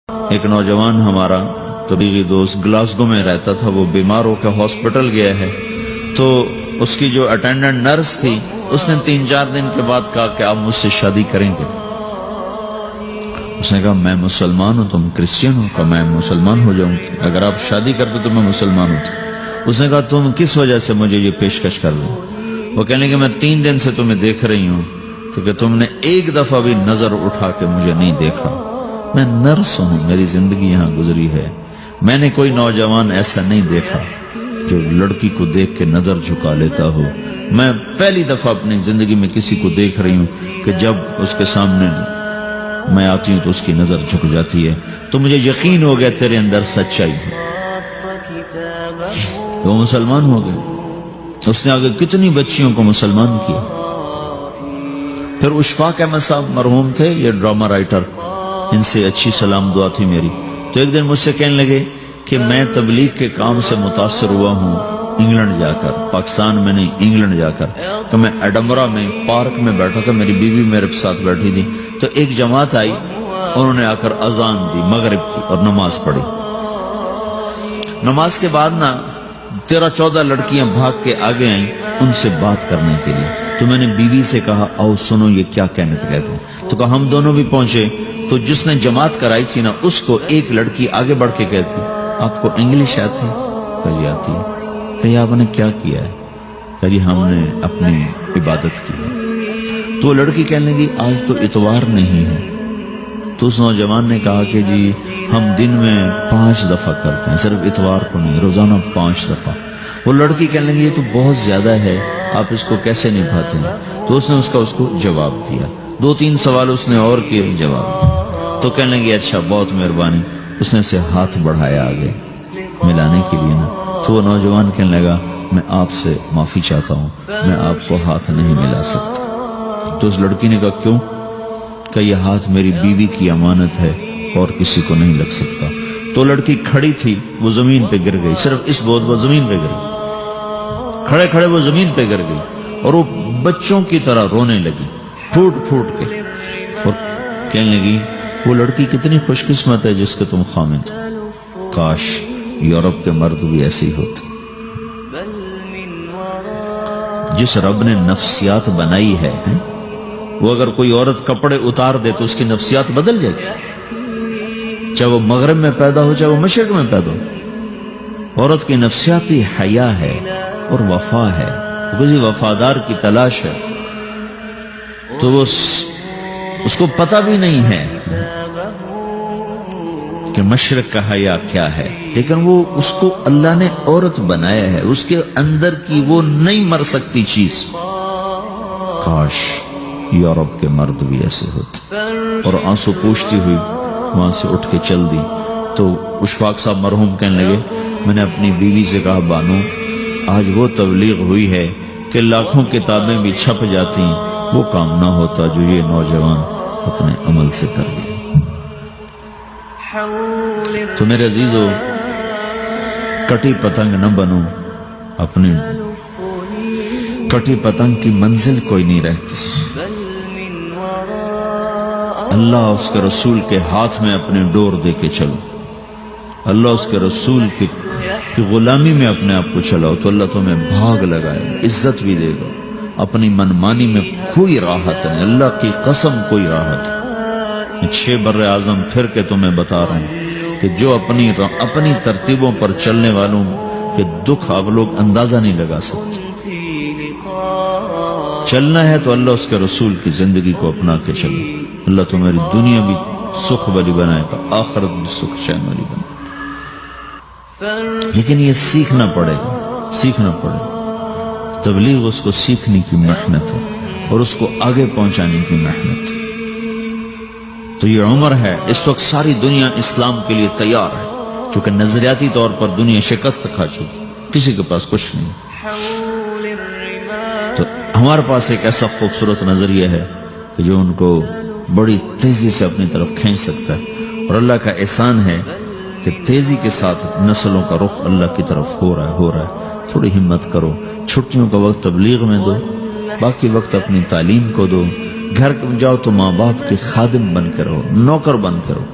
ایک نوجوان ہمارا طبیعی دوست گلاسگو میں رہتا تھا، وہ بیمار ہو کے ہاسپٹل گیا ہے، تو اس کی جو اٹینڈنٹ نرس تھی اس نے 3-4 دن کے بعد کہا کہ آپ مجھ سے شادی کریں گے؟ اس نے کہا میں مسلمان ہوں، تم کرسچن ہو؟ کہا میں مسلمان ہو جاؤں گی، اگر آپ شادی کر دو تو میں مسلمان ہوں۔ اس نے کہا تم کس وجہ سے مجھے یہ پیشکش کر دو؟ وہ کہنے کہ میں 3 دن سے تمہیں دیکھ رہی ہوں تو کہ تم نے ایک دفعہ بھی نظر اٹھا کے مجھے نہیں دیکھا، میں نرس ہوں، میری زندگی یہاں گزری ہے، میں نے کوئی نوجوان ایسا نہیں دیکھا جو لڑکی کو دیکھ کے نظر جھکا لیتا ہو، میں پہلی دفعہ اپنی زندگی میں کسی کو دیکھ رہی ہوں کہ جب اس کے سامنے میں آتی ہوں تو اس کی نظر جھک جاتی ہے، تو مجھے یقین ہو گیا تیرے اندر سچائی ہے۔ وہ مسلمان ہو گئے، اس نے آگے کتنی بچیوں کو مسلمان کیا۔ پھر اشفاق احمد صاحب مرحوم تھے، یہ ڈرامہ رائٹر، ان سے اچھی سلام دعا تھی میری، تو ایک دن مجھ سے کہنے لگے کہ میں تبلیغ کے کام سے متاثر ہوا ہوں انگلینڈ جا کر، پاکستان میں نہیں، انگلینڈ جا کر، تو میں ایڈمبرا میں پارک میں بیٹھا تھا، میری بیوی میرے ساتھ بیٹھی تھی، تو ایک جماعت آئی، انہوں نے آ کر اذان دی مغرب کی اور نماز پڑھی۔ نماز کے بعد 13-14 لڑکیاں بھاگ کے آگے آئیں ان سے بات کرنے کے لیے، تو میں نے بیوی سے کہا آؤ سنو یہ کیا کہنے کہتے ہیں، تو کہا ہم دونوں بھی پہنچے، تو جس نے جماعت کرائی تھی نا اس کو ایک لڑکی آگے بڑھ کے کہتی آپ کو انگلش آتی؟ کہی آتی ہے۔ کہی آپ نے کیا کیا ہے؟ کہی ہم نے اپنی عبادت کی۔ تو لڑکی کہنے لگی آج تو اتوار نہیں ہے، تو اس نوجوان نے کہا کہ جی ہم دن میں 5 دفعہ کرتے ہیں، صرف اتوار کو نہیں، روزانہ 5 دفعہ۔ وہ لڑکی کہنے لگی یہ تو بہت زیادہ ہے، آپ اس کو کیسے نبھاتے ہیں؟ تو اس نے اس کو جواب دیا، 2-3 سوال اس نے اور کیے، جواب دیا، تو کہنے لگی اچھا بہت مہربانی، اس نے سے ہاتھ بڑھایا آگے ملانے کے لیے نا، تو وہ نوجوان کہنے لگا میں آپ سے معافی چاہتا ہوں، میں آپ کو ہاتھ نہیں ملا سکتا۔ تو اس لڑکی نے کہا کیوں؟ کہ یہ ہاتھ میری بیوی کی امانت ہے اور کسی کو نہیں لگ سکتا۔ تو لڑکی کھڑی تھی، وہ زمین پہ گر گئی، صرف اس بہت وہ زمین پہ گر گئی، کھڑے کھڑے وہ زمین پہ گر گئی اور وہ بچوں کی طرح رونے لگی پھوٹ پھوٹ کے، اور کہنے لگی وہ لڑکی کتنی خوش قسمت ہے جس کے تم خامد ہو، کاش یورپ کے مرد بھی ایسے ہی ہوتے۔ جس رب نے نفسیات بنائی ہے وہ اگر کوئی عورت کپڑے اتار دے تو اس کی نفسیات بدل جائے گی، چاہے وہ مغرب میں پیدا ہو چاہے وہ مشرق میں پیدا ہو۔ عورت کی نفسیاتی حیا ہے اور وفا ہے، وہ کسی وفادار کی تلاش ہے، تو وہ اس کو پتہ بھی نہیں ہے کہ مشرق کا حیا کیا ہے، لیکن وہ اس کو اللہ نے عورت بنایا ہے، اس کے اندر کی وہ نہیں مر سکتی چیز۔ کاش یورپ کے مرد بھی ایسے ہوتے۔ اور آنسو پوچھتی ہوئی وہاں سے اٹھ کے چل دی۔ تو اشفاق صاحب مرحوم کہنے لگے میں نے اپنی بیوی سے کہا بانو آج وہ تبلیغ ہوئی ہے کہ لاکھوں کتابیں بھی چھپ جاتی، وہ کام نہ ہوتا جو یہ نوجوان اپنے عمل سے کر لیا۔ تو میرے عزیزو کٹی پتنگ نہ بنو، اپنی کٹی پتنگ کی منزل کوئی نہیں رہتی۔ اللہ اس کے رسول کے ہاتھ میں اپنے ڈور دے کے چلو، اللہ اس کے رسول کی غلامی میں اپنے آپ کو چلاؤ تو اللہ تمہیں بھاگ لگائے، عزت بھی دے گا۔ اپنی منمانی میں کوئی راحت نہیں، اللہ کی قسم کوئی راحت نہیں۔ 6 بر اعظم پھر کے تمہیں بتا رہا ہوں کہ جو اپنی ترتیبوں پر چلنے والوں کے دکھ آپ لوگ اندازہ نہیں لگا سکتے۔ چلنا ہے تو اللہ اس کے رسول کی زندگی کو اپنا کے چلو، اللہ تمہاری دنیا بھی سکھ والی بنائے گا، آخرت بھی سکھ چین والی بنائے گا۔ لیکن یہ سیکھنا پڑے گا، سیکھنا پڑے گا۔ تبلیغ اس کو سیکھنے کی محنت ہے اور اس کو آگے پہنچانے کی محنت۔ تو یہ عمر ہے، اس وقت ساری دنیا اسلام کے لیے تیار ہے، چونکہ نظریاتی طور پر دنیا شکست کھا چکی، کسی کے پاس کچھ نہیں۔ تو ہمارے پاس ایک ایسا خوبصورت نظریہ ہے کہ جو ان کو بڑی تیزی سے اپنی طرف کھینچ سکتا ہے، اور اللہ کا احسان ہے کہ تیزی کے ساتھ نسلوں کا رخ اللہ کی طرف ہو رہا ہے۔ تھوڑی ہمت کرو، چھٹیوں کا وقت تبلیغ میں دو، باقی وقت اپنی تعلیم کو دو، گھر جاؤ تو ماں باپ کے خادم بن کے رہو، نوکر بن کے رہو۔